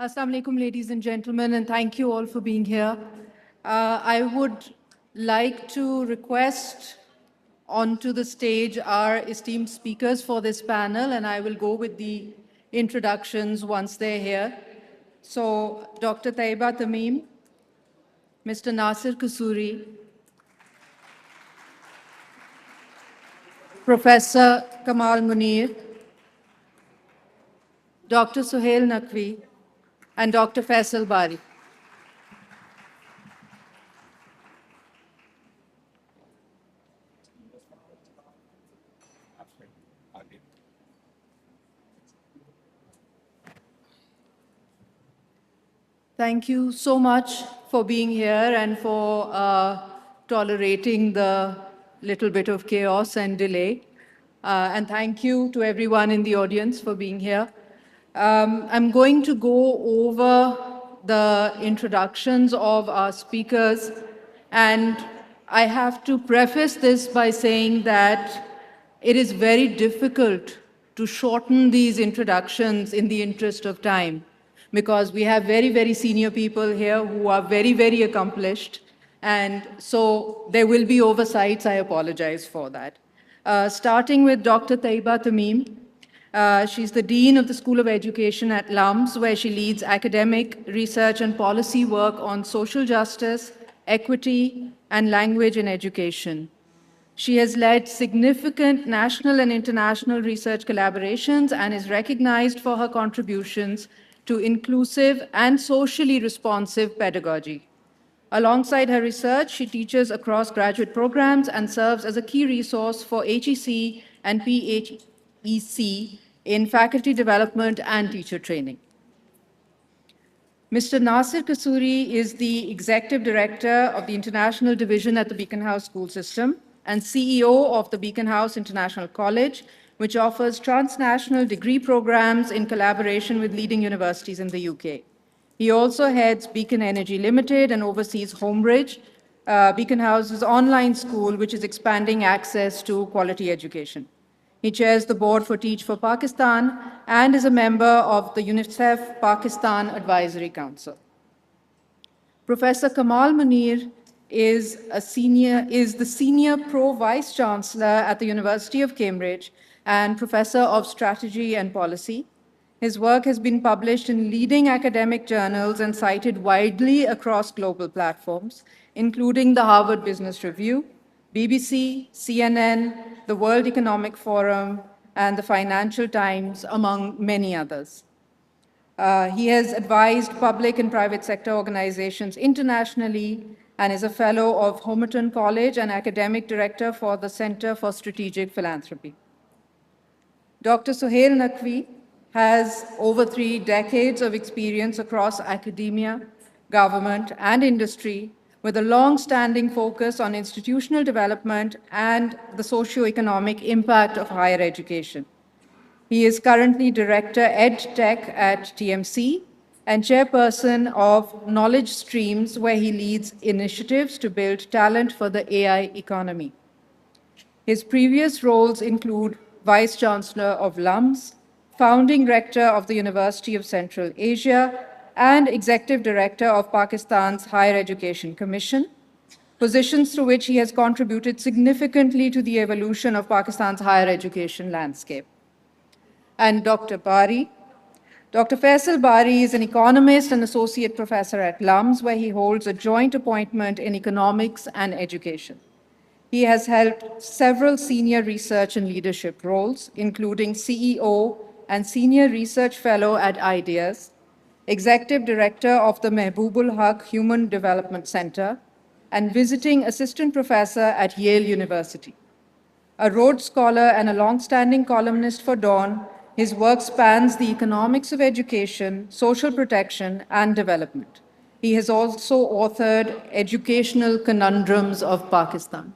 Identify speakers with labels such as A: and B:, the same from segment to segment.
A: Assalamu alaikum, ladies and gentlemen, and thank you all for being here. I would like to request onto the stage our esteemed speakers for this panel, and I will go with the introductions once they're here. So, Dr. Tayyaba Tamim, Mr. Nassir Kasuri, Professor Kamal Munir, Dr. Sohail Naqvi, and Dr. Faisal Bari. Thank you so much for being here and for tolerating the little bit of chaos and delay. And thank you to everyone in the audience for being here. I'm going to go over the introductions of our speakers, and I have to preface this by saying that it is very difficult to shorten these introductions in the interest of time, because we have very, very senior people here who are very, very accomplished, and so there will be oversights. I apologize for that. Starting with Dr. Tayyaba Tamim. She's the Dean of the School of Education at LUMS, where she leads academic, research, and policy work on social justice, equity, and language in education. She has led significant national and international research collaborations and is recognized for her contributions to inclusive and socially responsive pedagogy. Alongside her research, she teaches across graduate programs and serves as a key resource for HEC and PHEC in faculty development and teacher training. Mr. Nassir Kasuri is the Executive Director of the International Division at the Beacon House School System and CEO of the Beacon House International College, which offers transnational degree programs in collaboration with leading universities in the UK. He also heads Beacon Energy Limited and oversees Homebridge, Beacon House's online school, which is expanding access to quality education. He chairs the board for Teach for Pakistan and is a member of the UNICEF Pakistan Advisory Council. Professor Kamal Munir is the Senior Pro Vice Chancellor at the University of Cambridge and Professor of Strategy and Policy. His work has been published in leading academic journals and cited widely across global platforms, including the Harvard Business Review, BBC, CNN, the World Economic Forum, and the Financial Times, among many others. He has advised public and private sector organizations internationally and is a fellow of Homerton College and academic director for the Center for Strategic Philanthropy. Dr. Sohail Naqvi has over 3 decades of experience across academia, government, and industry, with a long-standing focus on institutional development and the socio-economic impact of higher education. He is currently Director EdTech at TMC and chairperson of Knowledge Streams, where he leads initiatives to build talent for the AI economy. His previous roles include Vice Chancellor of LUMS, Founding Rector of the University of Central Asia, and Executive Director of Pakistan's Higher Education Commission, positions through which he has contributed significantly to the evolution of Pakistan's higher education landscape. And Dr. Bari. Dr. Faisal Bari is an economist and associate professor at LUMS, where he holds a joint appointment in economics and education. He has held several senior research and leadership roles, including CEO and senior research fellow at IDEAS, Executive Director of the Mehboob-ul Haq Human Development Center, and visiting assistant professor at Yale University. A Rhodes Scholar and a long-standing columnist for Dawn, his work spans the economics of education, social protection, and development. He has also authored Educational Conundrums of Pakistan.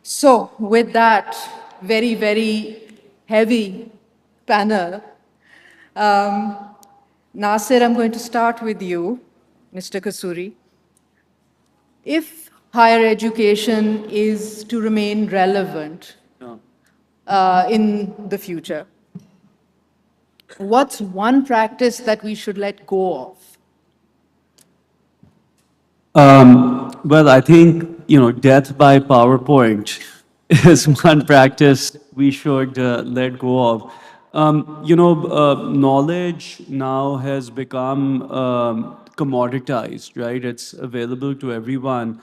A: So, with that very, very heavy panel, Nassir, I'm going to start with you, Mr. Kasuri. If higher education is to remain relevant in the future, what's one practice that we should let go of?
B: Well, I think, death by PowerPoint is one practice we should let go of. Knowledge now has become commoditized, right? It's available to everyone,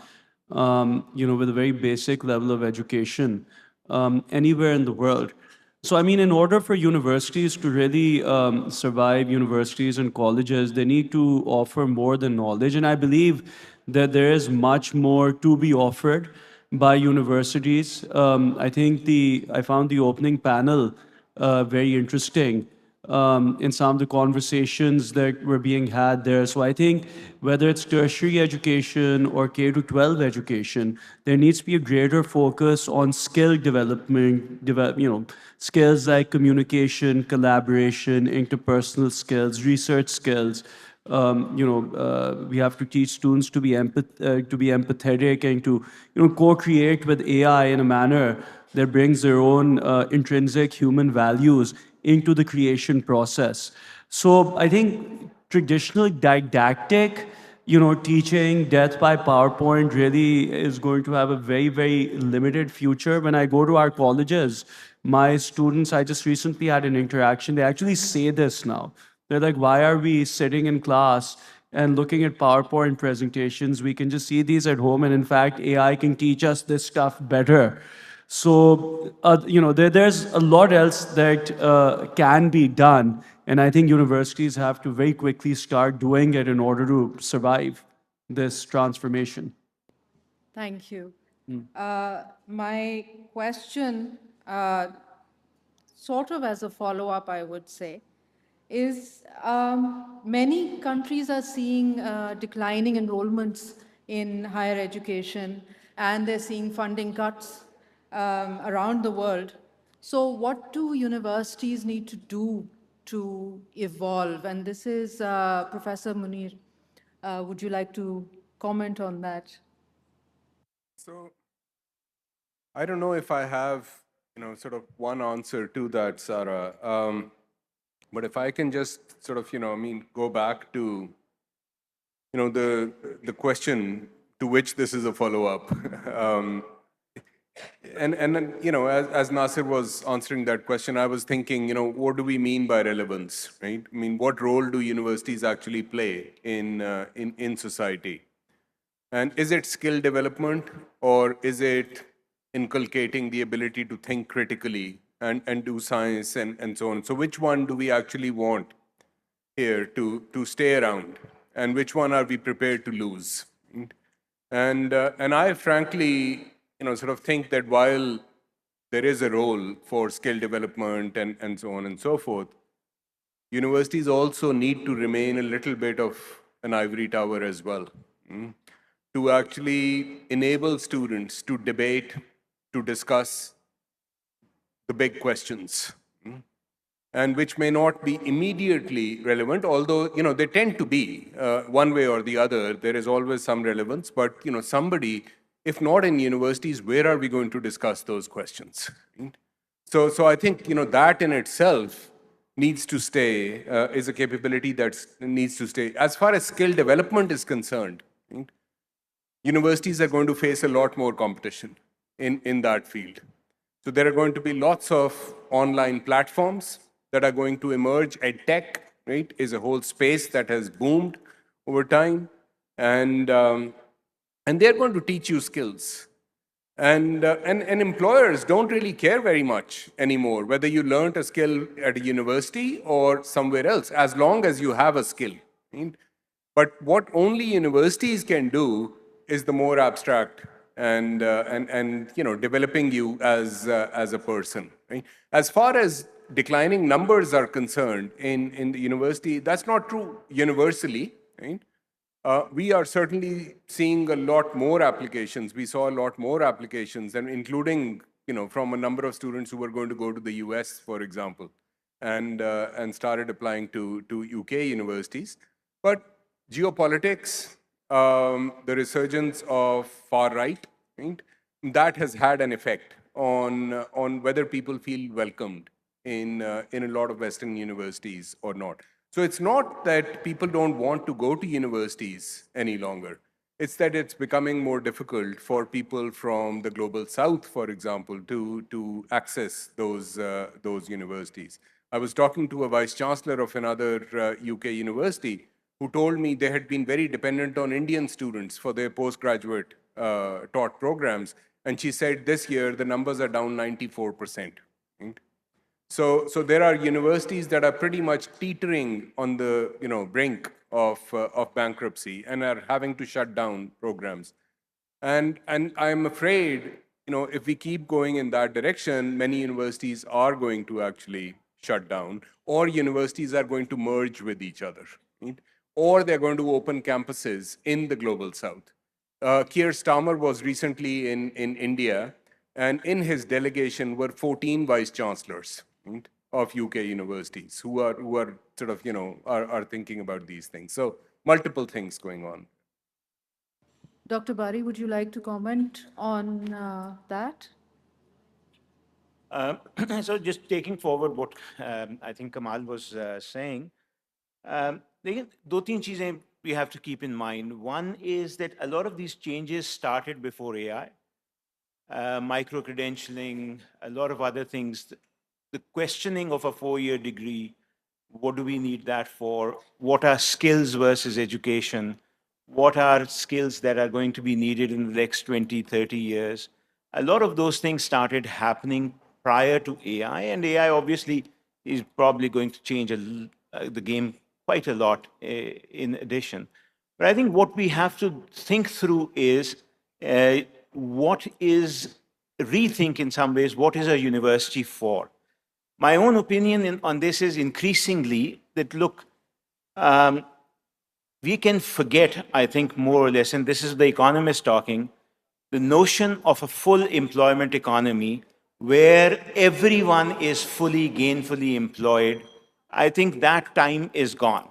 B: with a very basic level of education anywhere in the world. So, I mean, in order for universities to really survive, universities and colleges, they need to offer more than knowledge. And I believe that there is much more to be offered by universities. I found the opening panel very interesting in some of the conversations that were being had there. So I think whether it's tertiary education or K to 12 education, there needs to be a greater focus on skill development, skills like communication, collaboration, interpersonal skills, research skills. We have to teach students to be empathetic and to co-create with AI in a manner that brings their own intrinsic human values into the creation process. So I think traditional didactic, teaching death by PowerPoint really is going to have a very, very limited future. When I go to our colleges, my students, I just recently had an interaction, they actually say this now. They're like, why are we sitting in class and looking at PowerPoint presentations? We can just see these at home, and in fact, AI can teach us this stuff better. So, there's a lot else that can be done. And I think universities have to very quickly start doing it in order to survive this transformation.
A: Thank you. My question, sort of as a follow-up, I would say, is many countries are seeing declining enrollments in higher education, and they're seeing funding cuts around the world. So what do universities need to do to evolve? And this is Professor Munir. Would you like to comment on that?
C: So I don't know if I have, sort of one answer to that, Sara. But if I can just sort of, go back to, the question to which this is a follow-up. And then, as Nassir was answering that question, I was thinking, what do we mean by relevance, right? I mean, what role do universities actually play in society? And is it skill development, or is it inculcating the ability to think critically and do science and so on? So which one do we actually want here to stay around? And which one are we prepared to lose? And I frankly, sort of think that while there is a role for skill development and so on and so forth, universities also need to remain a little bit of an ivory tower as well, to actually enable students to debate, to discuss the big questions, and which may not be immediately relevant, although they tend to be one way or the other. There is always some relevance, but somebody, if not in universities, where are we going to discuss those questions? Right? So I think that in itself needs to stay, is a capability that needs to stay. As far as skill development is concerned, right, universities are going to face a lot more competition in that field. So there are going to be lots of online platforms that are going to emerge. EdTech, right, is a whole space that has boomed over time, and they're going to teach you skills. And employers don't really care very much anymore whether you learned a skill at a university or somewhere else, as long as you have a skill. Right? But what only universities can do is the more abstract and developing you as a person. Right? As far as declining numbers are concerned in the university, that's not true universally. Right? We are certainly seeing a lot more applications. We saw a lot more applications, and including from a number of students who were going to go to the US, for example, and started applying to UK universities. But geopolitics, the resurgence of far right, that has had an effect on whether people feel welcomed in a lot of Western universities or not. So it's not that people don't want to go to universities any longer. It's that it's becoming more difficult for people from the global south, for example, to access those universities. I was talking to a vice chancellor of another UK university who told me they had been very dependent on Indian students for their postgraduate taught programs. And she said this year the numbers are down 94%. Right? So there are universities that are pretty much teetering on the brink of bankruptcy and are having to shut down programs. And I'm afraid if we keep going in that direction, many universities are going to actually shut down, or universities are going to merge with each other, right? Or they're going to open campuses in the global south. Keir Starmer was recently in India, and in his delegation were 14 vice chancellors, right, of UK universities who are sort of are thinking about these things. So multiple things going on.
A: Dr. Bari, would you like to comment on that?
D: So just taking forward what I think Kamal was saying, देखिए, दो तीन चीजें we have to keep in mind. One is that a lot of these changes started before AI. Micro-credentialing, a lot of other things. The questioning of a 4-year degree, what do we need that for? What are skills versus education? What are skills that are going to be needed in the next 20, 30 years? A lot of those things started happening prior to AI, and AI obviously is probably going to change the game quite a lot in addition. But I think what we have to think through is what is rethink in some ways, what is a university for? My own opinion on this is increasingly that, look, we can forget, I think, more or less, and this is the economist talking, the notion of a full employment economy where everyone is fully gainfully employed. I think that time is gone.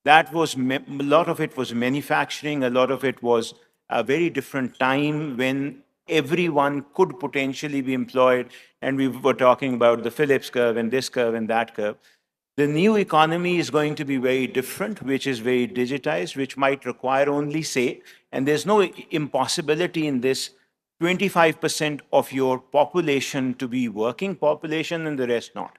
D: That was, a lot of it was manufacturing, a lot of it was a very different time when everyone could potentially be employed, and we were talking about the Phillips curve and this curve and that curve. The new economy is going to be very different, which is very digitized, which might require only, say, and there's no impossibility in this, 25% of your population to be working population and the rest not.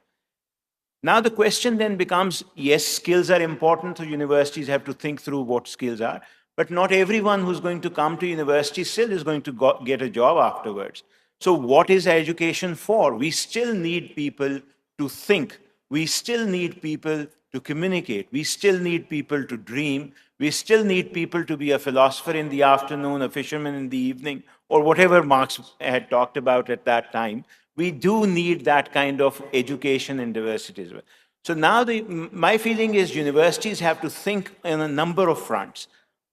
D: Now the question then becomes, yes, skills are important, so universities have to think through what skills are, but not everyone who's going to come to university still is going to get a job afterwards. So what is education for? We still need people to think. We still need people to communicate. We still need people to dream. We still need people to be a philosopher in the afternoon, a fisherman in the evening, or whatever Marx had talked about at that time. We do need that kind of education and diversity as well. So now my feeling is universities have to think in a number of fronts.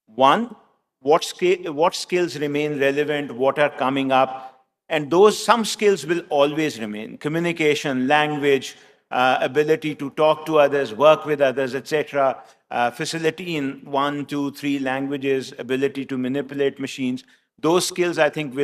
D: One, what skills remain relevant, what are coming up, and some skills will always remain. Communication, language, ability to talk to others, work with others, etc., facility in 1, 2, 3 languages, ability to manipulate machines. Those skills, I think,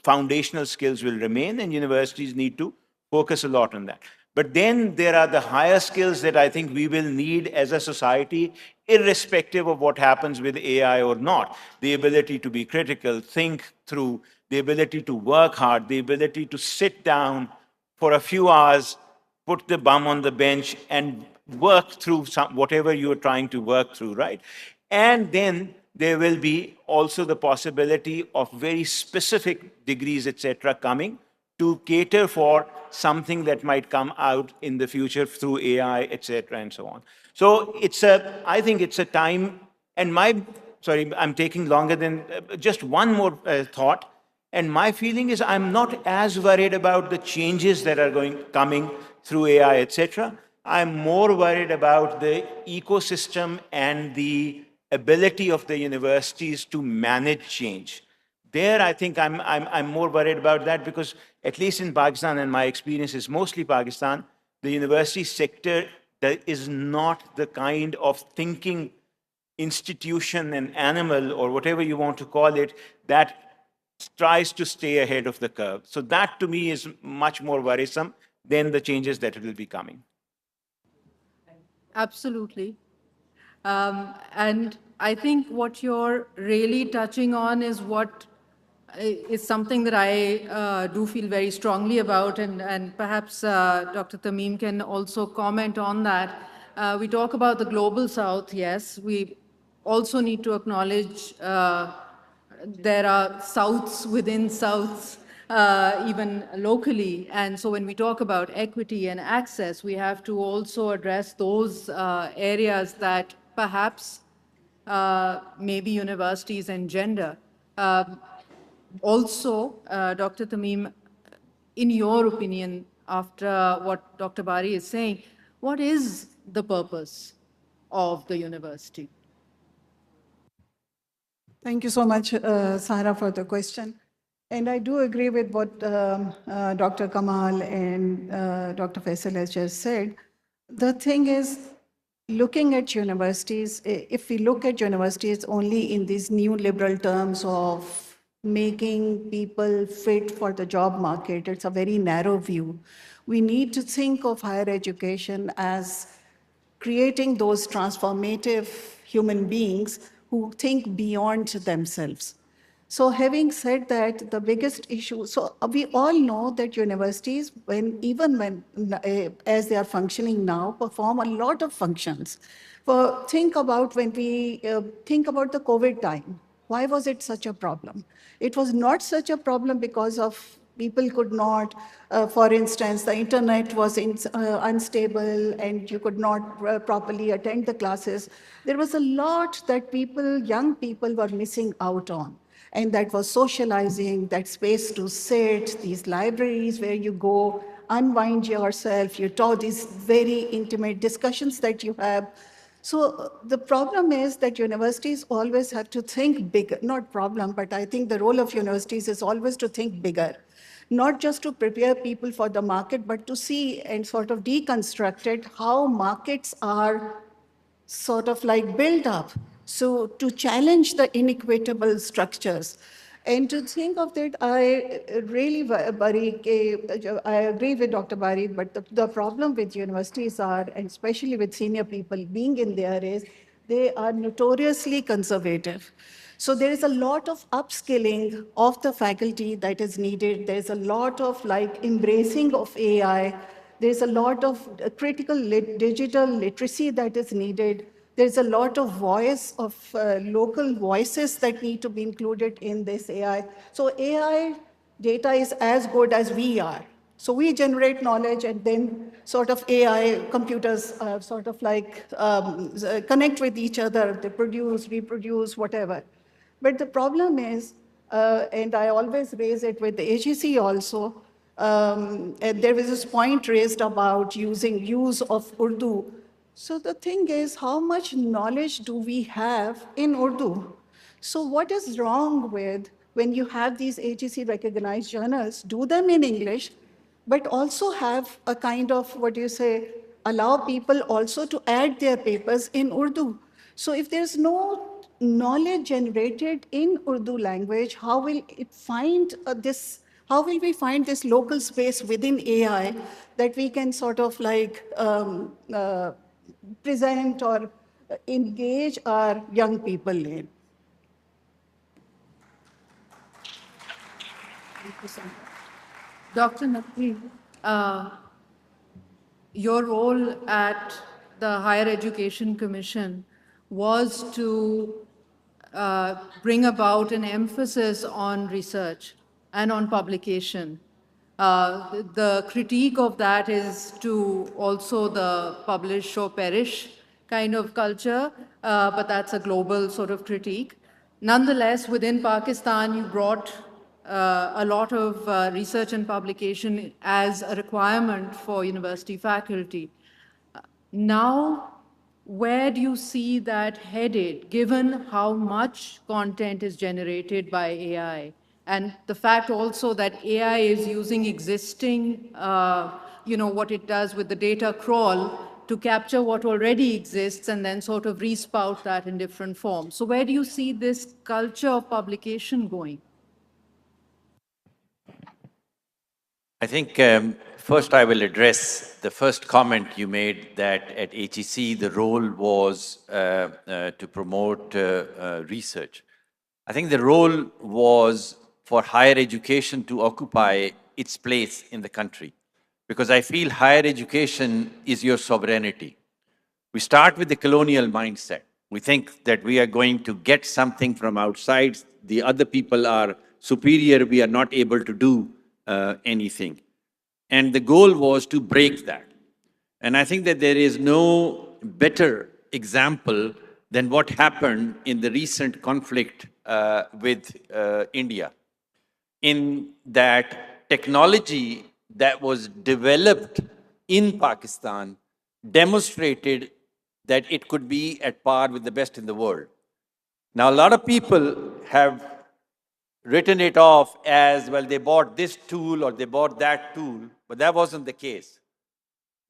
D: foundational skills will remain, and universities need to focus a lot on that. But then there are the higher skills that I think we will need as a society, irrespective of what happens with AI or not. The ability to be critical, think through, the ability to work hard, the ability to sit down for a few hours, put the bum on the bench and work through whatever you're trying to work through, right? And then there will be also the possibility of very specific degrees, etc., coming to cater for something that might come out in the future through AI, etc., and so on. So I think it's a time, and sorry, I'm taking longer than, just one more thought. And my feeling is I'm not as worried about the changes that are coming through AI, etc. I'm more worried about the ecosystem and the ability of the universities to manage change. There, I think I'm more worried about that because, at least in Pakistan, and my experience is mostly Pakistan, the university sector is not the kind of thinking institution and animal, or whatever you want to call it, that tries to stay ahead of the curve. So that, to me, is much more worrisome then the changes that will be coming.
A: Absolutely. And I think what you're really touching on is what is something that I do feel very strongly about, and perhaps Dr. Tamim can also comment on that. We talk about the global south, yes. We also need to acknowledge there are souths within souths, even locally. And so when we talk about equity and access, we have to also address those areas that perhaps maybe universities and gender. Also, Dr. Tamim, in your opinion, after what Dr. Bari is saying, what is the purpose of the university?
E: Thank you so much, Sara, for the question. And I do agree with what Dr. Kamal and Dr. Faisal has just said. The thing is, looking at universities, if we look at universities only in these new liberal terms of making people fit for the job market, it's a very narrow view. We need to think of higher education as creating those transformative human beings who think beyond themselves. So having said that, the biggest issue, so we all know that universities, even when, as they are functioning now, perform a lot of functions. Think about when we think about the COVID time. Why was it such a problem? It was not such a problem because of people could not, for instance, the internet was unstable and you could not properly attend the classes. There was a lot that young people were missing out on. And that was socializing, that space to sit, these libraries where you go, unwind yourself, you talk these very intimate discussions that you have. So the problem is that universities always have to think bigger, not problem, but I think the role of universities is always to think bigger, not just to prepare people for the market, but to see and sort of deconstruct it, how markets are sort of like built up. So to challenge the inequitable structures. And to think of that, I really, I agree with Dr. Bari, but the problem with universities are, and especially with senior people being in there, is they are notoriously conservative. So there is a lot of upskilling of the faculty that is needed. There's a lot of like embracing of AI. There's a lot of critical digital literacy that is needed. There's a lot of voice of local voices that need to be included in this AI. So AI data is as good as we are. So we generate knowledge and then sort of AI computers sort of like connect with each other. They produce, reproduce, whatever. But the problem is, and I always raise it with the AGC also, and there was this point raised about use of Urdu. So the thing is, how much knowledge do we have in Urdu? So what is wrong with when you have these AGC recognized journals, do them in English, but also have a kind of, what do you say, allow people also to add their papers in Urdu. So if there's no knowledge generated in Urdu language, how will it find how will we find this local space within AI that we can sort of like present or engage our young people in?
A: Dr. Naqvi, your role at the Higher Education Commission was to bring about an emphasis on research and on publication. The critique of that is to also the publish or perish kind of culture, but that's a global sort of critique. Nonetheless, within Pakistan, you brought a lot of research and publication as a requirement for university faculty. Now, where do you see that headed, given how much content is generated by AI? And the fact also that AI is using existing, what it does with the data crawl to capture what already exists and then sort of respout that in different forms. So where do you see this culture of publication going?
F: I think first I will address the first comment you made that at HEC the role was to promote research. I think the role was for higher education to occupy its place in the country, because I feel higher education is your sovereignty. We start with the colonial mindset. We think that we are going to get something from outside. The other people are superior. We are not able to do anything. And the goal was to break that. And I think that there is no better example than what happened in the recent conflict with India, in that technology that was developed in Pakistan demonstrated that it could be at par with the best in the world. Now, a lot of people have written it off as, well, they bought this tool or they bought that tool, but that wasn't the case.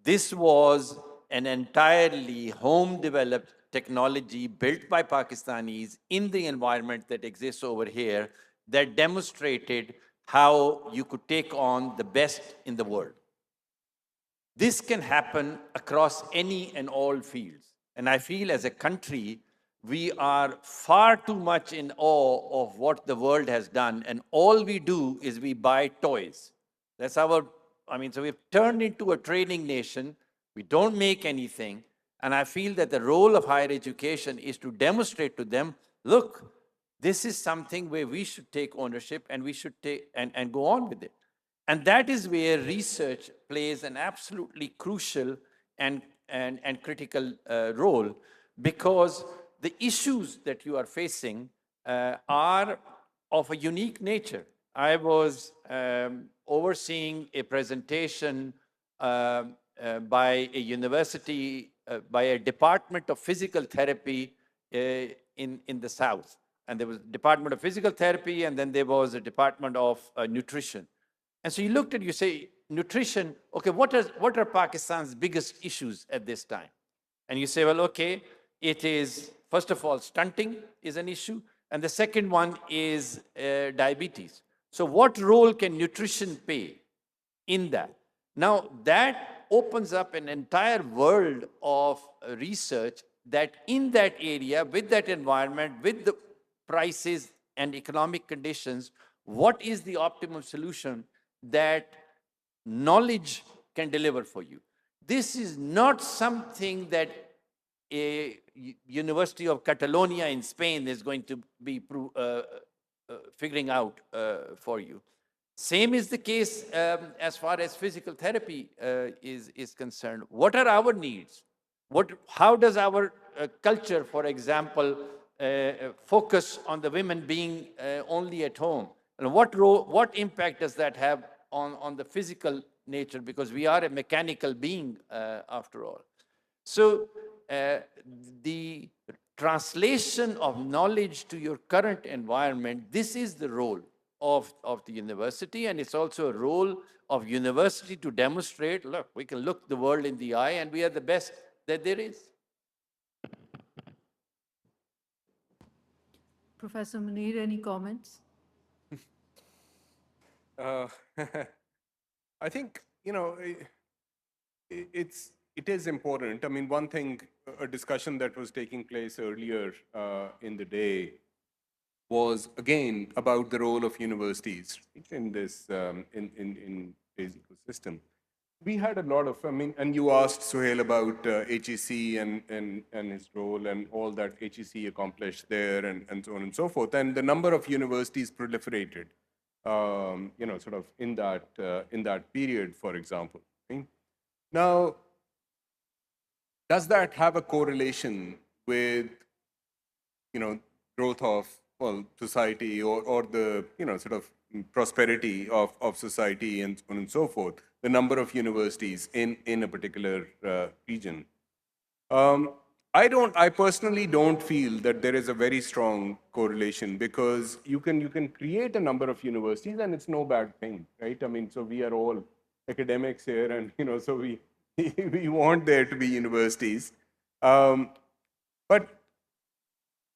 F: This was an entirely home-developed technology built by Pakistanis in the environment that exists over here that demonstrated how you could take on the best in the world. This can happen across any and all fields. And I feel as a country, we are far too much in awe of what the world has done. And all we do is we buy toys. That's our, so we've turned into a trading nation. We don't make anything. And I feel that the role of higher education is to demonstrate to them, look, this is something where we should take ownership and we should take and go on with it. And that is where research plays an absolutely crucial and critical role, because the issues that you are facing are of a unique nature. I was overseeing a presentation by a university, by a department of physical therapy in the South. And there was a department of physical therapy, and then there was a department of nutrition. And so you looked at, you say, nutrition, okay, what are Pakistan's biggest issues at this time? And you say, well, okay, it is, first of all, stunting is an issue. And the second one is diabetes. So what role can nutrition play in that? Now, that opens up an entire world of research that in that area, with that environment, with the prices and economic conditions, what is the optimum solution that knowledge can deliver for you? This is not something that a University of Catalonia in Spain is going to be figuring out for you. Same is the case as far as physical therapy is concerned. What are our needs? How does our culture, for example, focus on the women being only at home? And what impact does that have on the physical nature? Because we are a mechanical being after all. So the translation of knowledge to your current environment, this is the role of the university, and it's also a role of university to demonstrate, look, we can look the world in the eye and we are the best that there is.
A: Professor Munir, any comments?
C: I think, it is important. I mean, one thing, a discussion that was taking place earlier in the day was, again, about the role of universities in this, in this ecosystem. We had a lot of, and you asked Sohail about HEC and his role and all that HEC accomplished there and so on and so forth. And the number of universities proliferated, sort of in that period, for example. Right? Now, does that have a correlation with, growth of, well, society or the, sort of prosperity of society and so on and so forth, the number of universities in a particular region? I personally don't feel that there is a very strong correlation, because you can create a number of universities and it's no bad thing, right? I mean, so we are all academics here, and so we we want there to be universities. But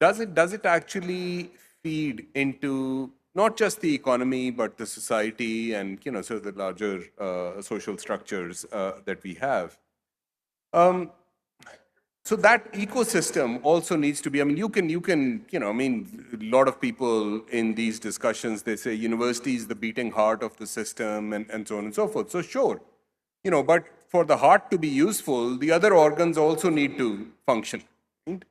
C: does it actually feed into not just the economy, but the society and, so the larger social structures that we have. So that ecosystem also needs to be, I mean, a lot of people in these discussions, they say university is the beating heart of the system and so on and so forth. So sure, but for the heart to be useful, the other organs also need to function. Right?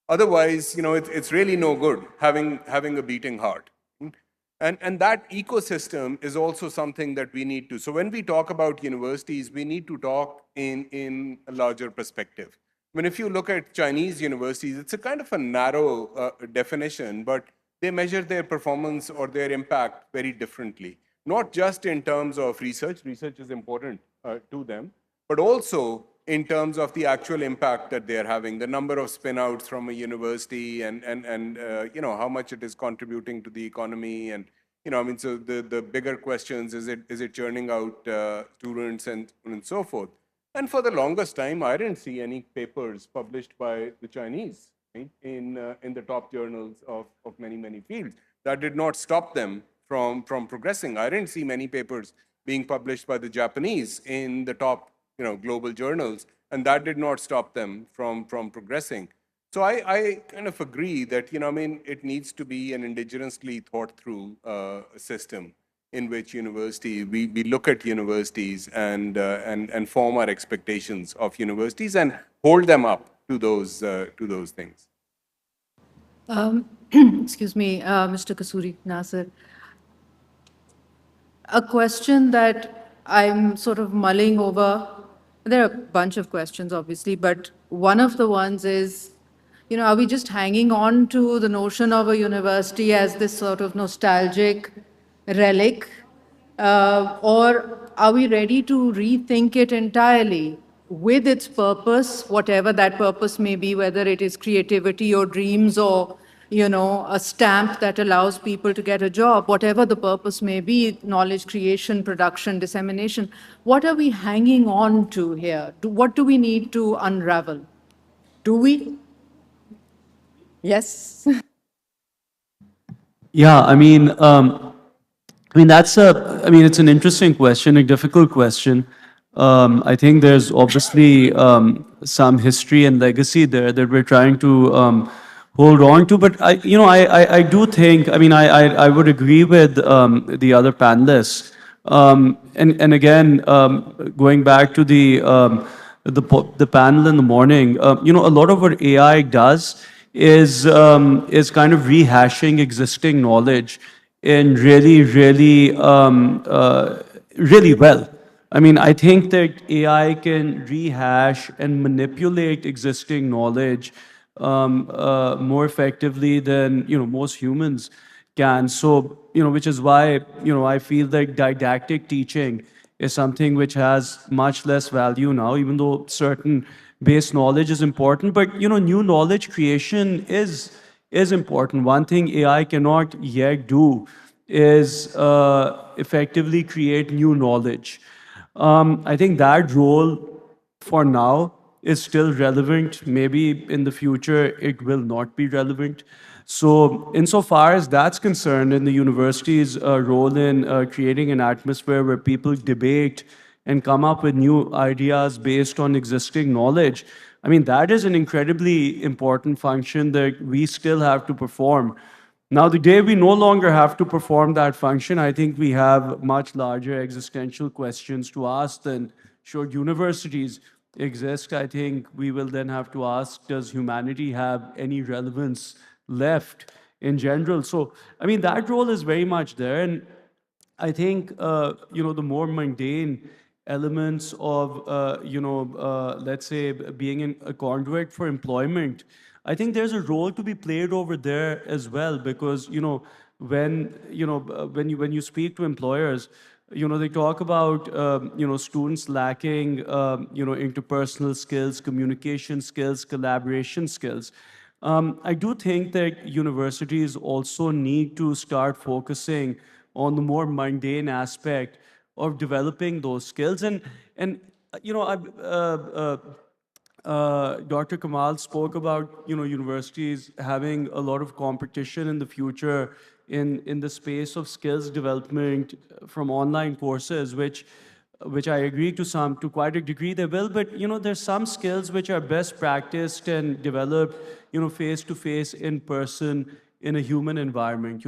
C: Otherwise, it's really no good having a beating heart. And that ecosystem is also something that we need to. So when we talk about universities, we need to talk in a larger perspective. I mean, if you look at Chinese universities, it's a kind of a narrow definition, but they measure their performance or their impact very differently. Not just in terms of research is important to them, but also in terms of the actual impact that they're having, the number of spin-outs from a university and how much it is contributing to the economy. And, so the bigger questions, is it churning out students and so forth. And for the longest time, I didn't see any papers published by the Chinese, right, in the top journals of many, many fields. That did not stop them from progressing. I didn't see many papers being published by the Japanese in the top global journals, and that did not stop them from progressing. So I kind of agree that, it needs to be an indigenously thought through system in which we look at universities and form our expectations of universities and hold them up to those things.
A: Excuse me, Mr. Kasuri, Nassir. A question that I'm sort of mulling over, there are a bunch of questions, obviously, but one of the ones is, are we just hanging on to the notion of a university as this sort of nostalgic relic? Or are we ready to rethink it entirely with its purpose, whatever that purpose may be, whether it is creativity or dreams or, a stamp that allows people to get a job, whatever the purpose may be, knowledge creation, production, dissemination. What are we hanging on to here? What do we need to unravel? Do we? Yes.
B: Yeah, it's an interesting question, a difficult question. I think there's obviously some history and legacy there that we're trying to hold on to. But I do think, I would agree with the other panelists. And again, going back to the panel in the morning, a lot of what AI does is kind of rehashing existing knowledge in really well. I think that AI can rehash and manipulate existing knowledge more effectively than most humans can. So which is why I feel that didactic teaching is something which has much less value now, even though certain base knowledge is important. But new knowledge creation is important. One thing AI cannot yet do is effectively create new knowledge. I think that role for now is still relevant. Maybe in the future it will not be relevant. So insofar as that's concerned, in the university's role in creating an atmosphere where people debate and come up with new ideas based on existing knowledge, that is an incredibly important function that we still have to perform. Now, the day we no longer have to perform that function, I think we have much larger existential questions to ask than should universities exist. I think we will then have to ask, does humanity have any relevance left in general? So, that role is very much there. And I think, the more mundane elements of, let's say, being a conduit for employment, I think there's a role to be played over there as well, because, when you speak to employers, they talk about, students lacking, interpersonal skills, communication skills, collaboration skills. I do think that universities also need to start focusing on the more mundane aspect of developing those skills. And Dr. Kamal spoke about universities having a lot of competition in the future in the space of skills development from online courses, which I agree to quite a degree they will, but there's some skills which are best practiced and developed, face to face, in person, in a human environment,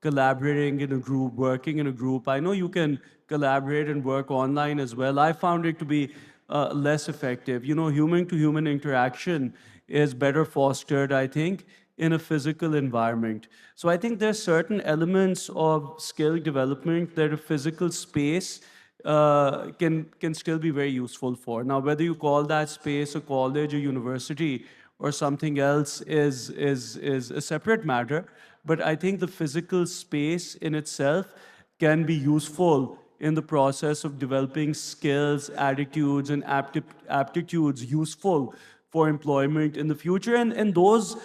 B: collaborating in a group, working in a group. I know you can collaborate and work online as well. I found it to be less effective. Human to human interaction is better fostered, I think, in a physical environment. So I think there's certain elements of skill development that a physical space can still be very useful for. Now, whether you call that space a college, a university, or something else is a separate matter. But I think the physical space in itself can be useful in the process of developing skills, attitudes, and aptitudes useful for employment in the future. And those,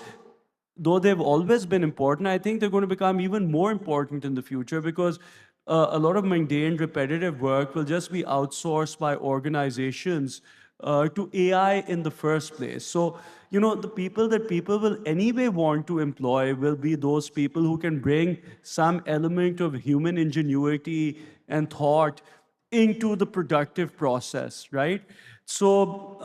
B: though they've always been important, I think they're going to become even more important in the future, because a lot of mundane, repetitive work will just be outsourced by organizations to AI in the first place. So, the people that people will anyway want to employ will be those people who can bring some element of human ingenuity and thought into the productive process, right? So,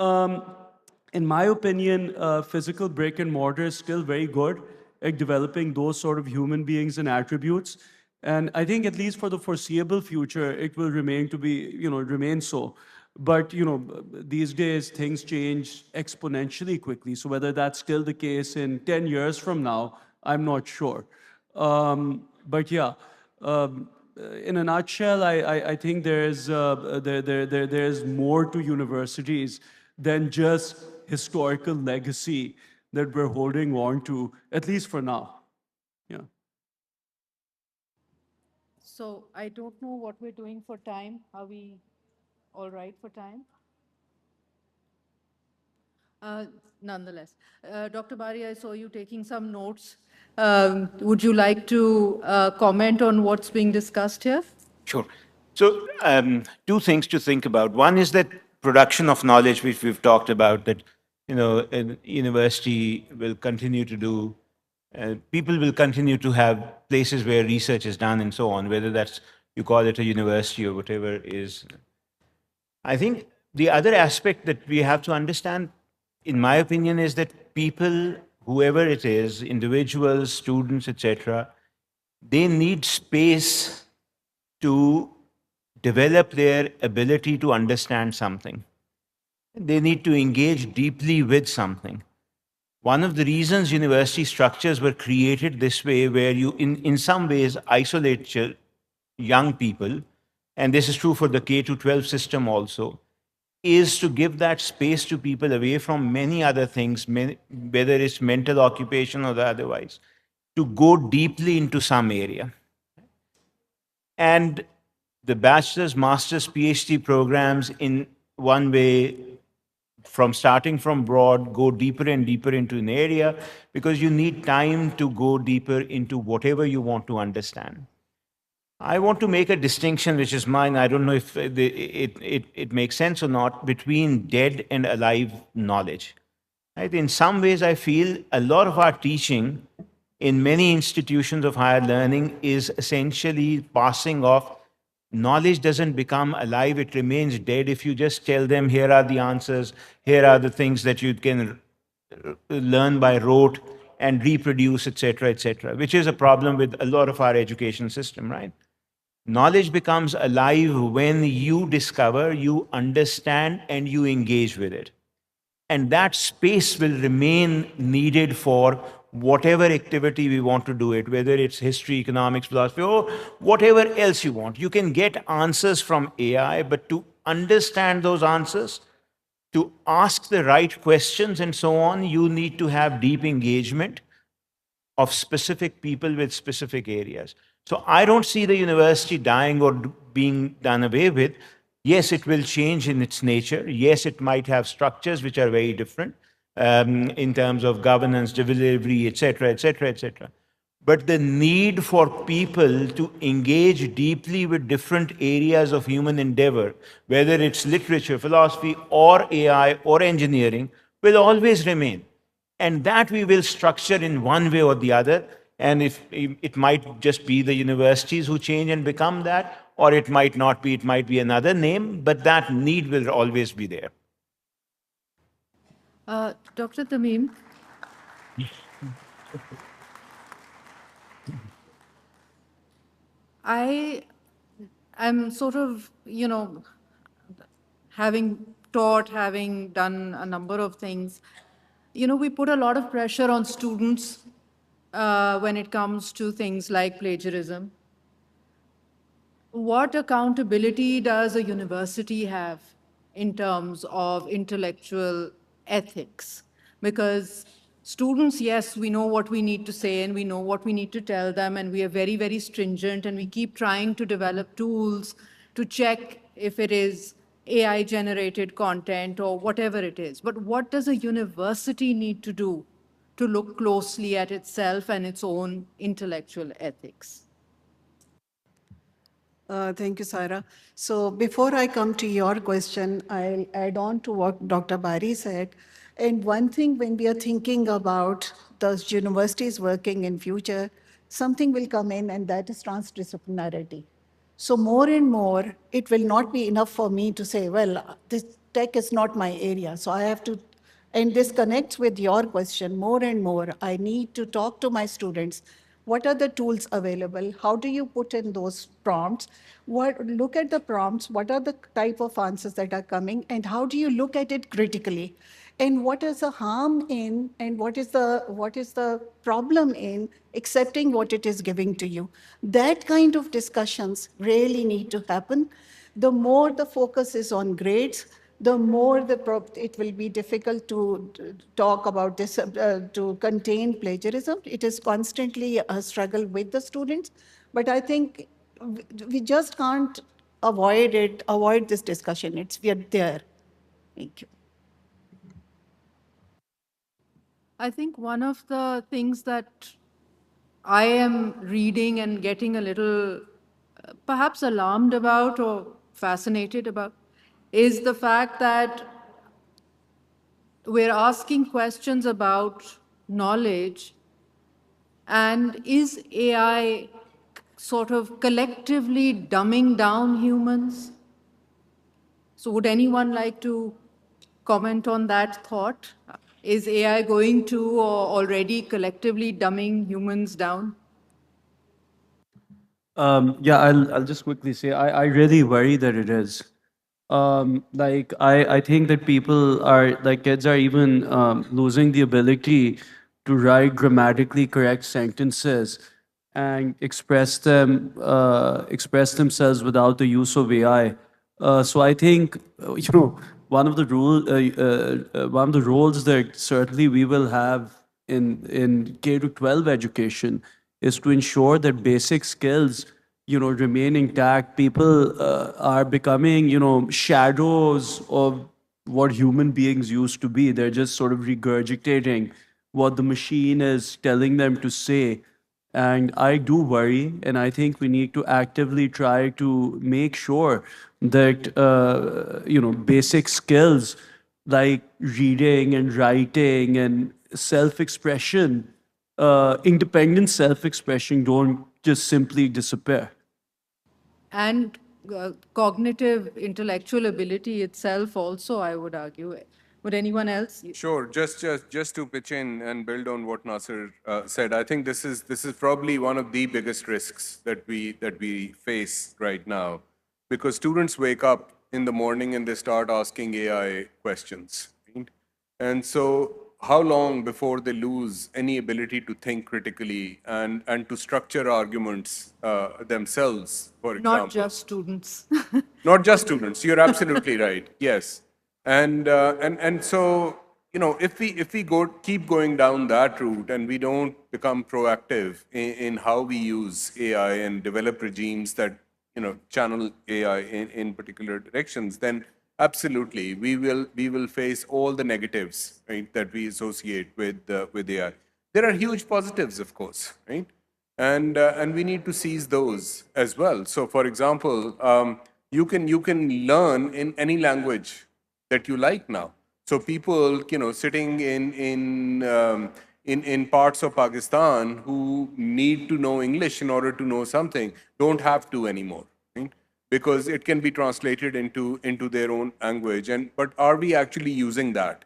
B: in my opinion, physical brick and mortar is still very good at developing those sort of human beings and attributes. And I think at least for the foreseeable future, it will remain so. But, these days things change exponentially quickly. So whether that's still the case in 10 years from now, I'm not sure. But yeah, in a nutshell, I think there's more to universities than just historical legacy that we're holding on to, at least for now. Yeah.
A: So I don't know what we're doing for time. Are we all right for time? Nonetheless, Dr. Bari, I saw you taking some notes. Would you like to comment on what's being discussed here?
D: Sure. So two things to think about. One is that production of knowledge, which we've talked about, that a university will continue to do. People will continue to have places where research is done and so on, whether that's, you call it a university or whatever is. I think the other aspect that we have to understand, in my opinion, is that people, whoever it is, individuals, students, etc., they need space to develop their ability to understand something. They need to engage deeply with something. One of the reasons university structures were created this way, where you, in some ways, isolate young people, and this is true for the K-12 system also, is to give that space to people away from many other things, whether it's mental occupation or otherwise, to go deeply into some area. And the bachelor's, master's, PhD programs, in one way, from starting from broad, go deeper and deeper into an area, because you need time to go deeper into whatever you want to understand. I want to make a distinction, which is mine. I don't know if it makes sense or not, between dead and alive knowledge. Right? In some ways, I feel a lot of our teaching in many institutions of higher learning is essentially passing off. Knowledge doesn't become alive, it remains dead if you just tell them, here are the answers, here are the things that you can learn by rote and reproduce, etc., which is a problem with a lot of our education system, right? Knowledge becomes alive when you discover, you understand, and you engage with it. And that space will remain needed for whatever activity we want to do it, whether it's history, economics, philosophy, or whatever else you want. You can get answers from AI, but to understand those answers, to ask the right questions and so on, you need to have deep engagement of specific people with specific areas. So I don't see the university dying or being done away with. Yes, it will change in its nature. Yes, it might have structures which are very different in terms of governance, delivery, etc. But the need for people to engage deeply with different areas of human endeavor, whether it's literature, philosophy, or AI, or engineering, will always remain. And that we will structure in one way or the other. And if it might just be the universities who change and become that, or it might not be, it might be another name, but that need will always be there.
A: Dr. Tamim, I am sort of, having taught, having done a number of things, we put a lot of pressure on students when it comes to things like plagiarism. What accountability does a university have in terms of intellectual ethics? Because students, yes, we know what we need to say and we know what we need to tell them, and we are very, very stringent, and we keep trying to develop tools to check if it is AI-generated content or whatever it is. But what does a university need to do to look closely at itself and its own intellectual ethics?
E: Thank you, Sara. So before I come to your question, I'll add on to what Dr. Bari said. And one thing, when we are thinking about those universities working in future, something will come in, and that is transdisciplinarity. So more and more, it will not be enough for me to say, well, this tech is not my area, so I have to, and this connects with your question more and more. I need to talk to my students. What are the tools available? How do you put in those prompts? Look at the prompts. What are the type of answers that are coming? And how do you look at it critically? And what is the harm in, and what is the problem in accepting what it is giving to you? That kind of discussions really need to happen. The more the focus is on grades, the more it will be difficult to talk about this, to contain plagiarism. It is constantly a struggle with the students, but I think we just can't avoid this discussion. We are there. Thank you.
A: I think one of the things that I am reading and getting a little perhaps alarmed about or fascinated about is the fact that we're asking questions about knowledge, and is AI sort of collectively dumbing down humans? So would anyone like to comment on that thought? Is AI going to or already collectively dumbing humans down?
B: Yeah, I'll just quickly say I really worry that it is. I think that people are like kids are even losing the ability to write grammatically correct sentences and express themselves without the use of AI. So I think one of the roles that certainly we will have in K to 12 education is to ensure that basic skills remain intact. People are becoming shadows of what human beings used to be. They're just sort of regurgitating what the machine is telling them to say. And I do worry, and I think we need to actively try to make sure that basic skills like reading and writing and self-expression, independent self-expression, don't just simply disappear.
A: And cognitive intellectual ability itself also, I would argue. Would anyone else?
C: Sure. Just to pitch in and build on what Nassir said, I think this is probably one of the biggest risks that we face right now, because students wake up in the morning and they start asking AI questions, right? And so, how long before they lose any ability to think critically and to structure arguments themselves, for example?
A: Not just students.
C: Not just students. You're absolutely right. Yes, and so if we keep going down that route and we don't become proactive in how we use AI and develop regimes that channel AI in particular directions, then absolutely we will face all the negatives, right, that we associate with AI. There are huge positives, of course, right? And we need to seize those as well. So, for example, you can learn in any language that you like now. So people, sitting in parts of Pakistan who need to know English in order to know something don't have to anymore, right? Because it can be translated into their own language. But are we actually using that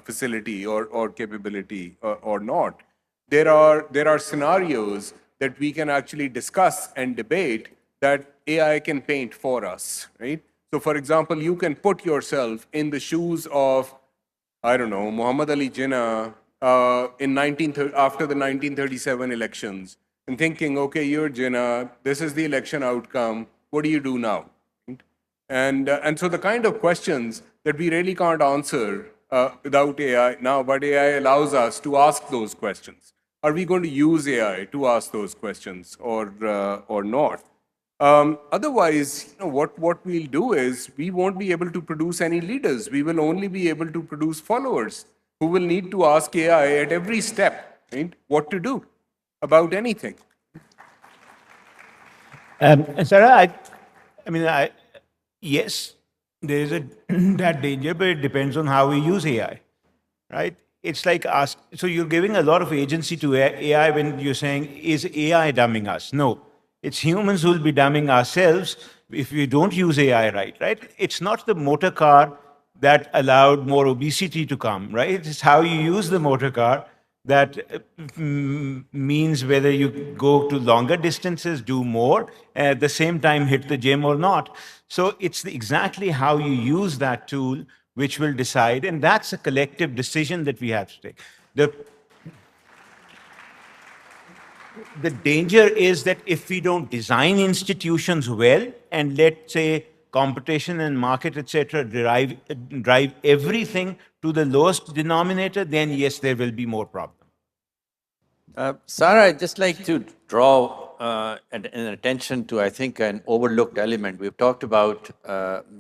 C: facility or capability or not? There are scenarios that we can actually discuss and debate that AI can paint for us, right? So, for example, you can put yourself in the shoes of, I don't know, Muhammad Ali Jinnah after the 1937 elections, and thinking, okay, you're Jinnah, this is the election outcome, what do you do now? Right? And so the kind of questions that we really can't answer without AI now, but AI allows us to ask those questions. Are we going to use AI to ask those questions or not? Otherwise, what we'll do is we won't be able to produce any leaders. We will only be able to produce followers who will need to ask AI at every step, right, what to do about anything.
D: Sara, yes, there is that danger, but it depends on how we use AI, right? It's like so you're giving a lot of agency to AI when you're saying, is AI dumbing us? No, it's humans who will be dumbing ourselves if we don't use AI right? It's not the motor car that allowed more obesity to come, right? It's how you use the motor car that means whether you go to longer distances, do more, at the same time hit the gym or not. So it's exactly how you use that tool which will decide, and that's a collective decision that we have to take. The danger is that if we don't design institutions well and let, say, competition and market, etc., drive everything to the lowest denominator, then yes, there will be more problems.
F: Sara, I'd just like to draw an attention to, I think, an overlooked element. We've talked about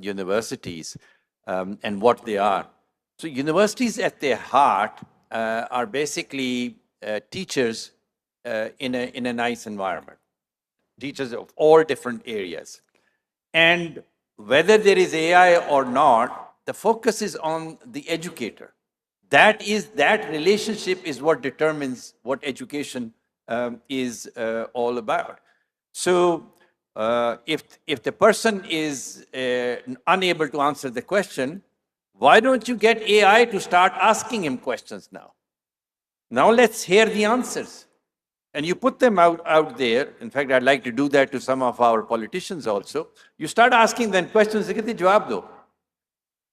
F: universities and what they are. So universities at their heart are basically teachers in a nice environment, teachers of all different areas. And whether there is AI or not, the focus is on the educator. That relationship is what determines what education is all about. So if the person is unable to answer the question, why don't you get AI to start asking him questions now? Now let's hear the answers. And you put them out there. In fact, I'd like to do that to some of our politicians also. You start asking them questions,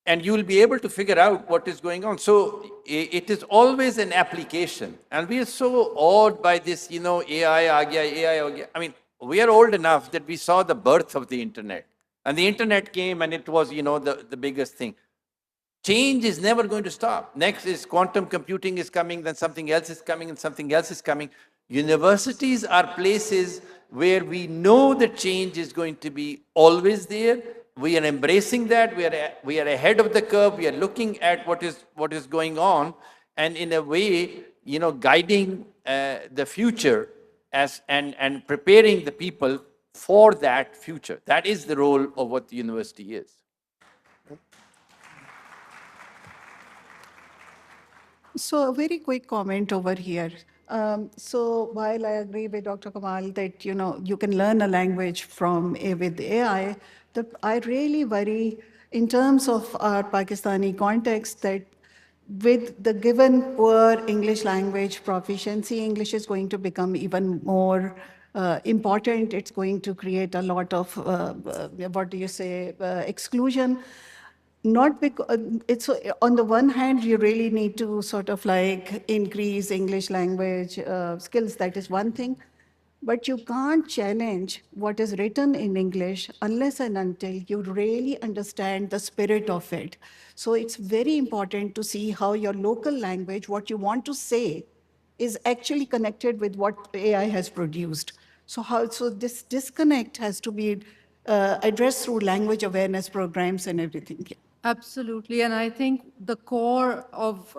F: and you will be able to figure out what is going on. So it is always an application. And we are so awed by this, AI, AI. I mean, we are old enough that we saw the birth of the internet. And the internet came and it was, the biggest thing. Change is never going to stop. Next is quantum computing is coming, then something else is coming, and something else is coming. Universities are places where we know that change is going to be always there. We are embracing that. We are ahead of the curve. We are looking at what is going on, and in a way, guiding the future and preparing the people for that future. That is the role of what the university is.
E: So a very quick comment over here. So while I agree with Dr. Kamal that you can learn a language with AI, I really worry in terms of our Pakistani context that with the given poor English language proficiency, English is going to become even more important. It's going to create a lot of exclusion. Not because it's on the one hand, you really need to sort of like increase English language skills. That is one thing. But you can't challenge what is written in English unless and until you really understand the spirit of it. So it's very important to see how your local language, what you want to say, is actually connected with what AI has produced. So this disconnect has to be addressed through language awareness programs and everything.
A: Absolutely. And I think the core of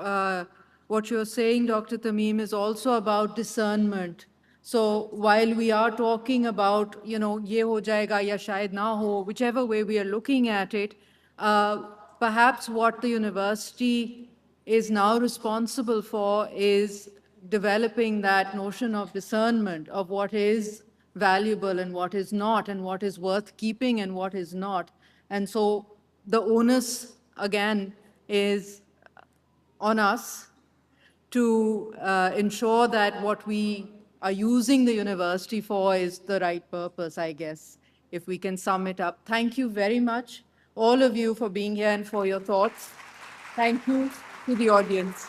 A: what you're saying, Dr. Tamim, is also about discernment. So while we are talking about, ye ho jayega ya shayad na ho, whichever way we are looking at it, perhaps what the university is now responsible for is developing that notion of discernment of what is valuable and what is not, and what is worth keeping and what is not. And so the onus, again, is on us to ensure that what we are using the university for is the right purpose, I guess, if we can sum it up. Thank you very much, all of you, for being here and for your thoughts. Thank you to the audience.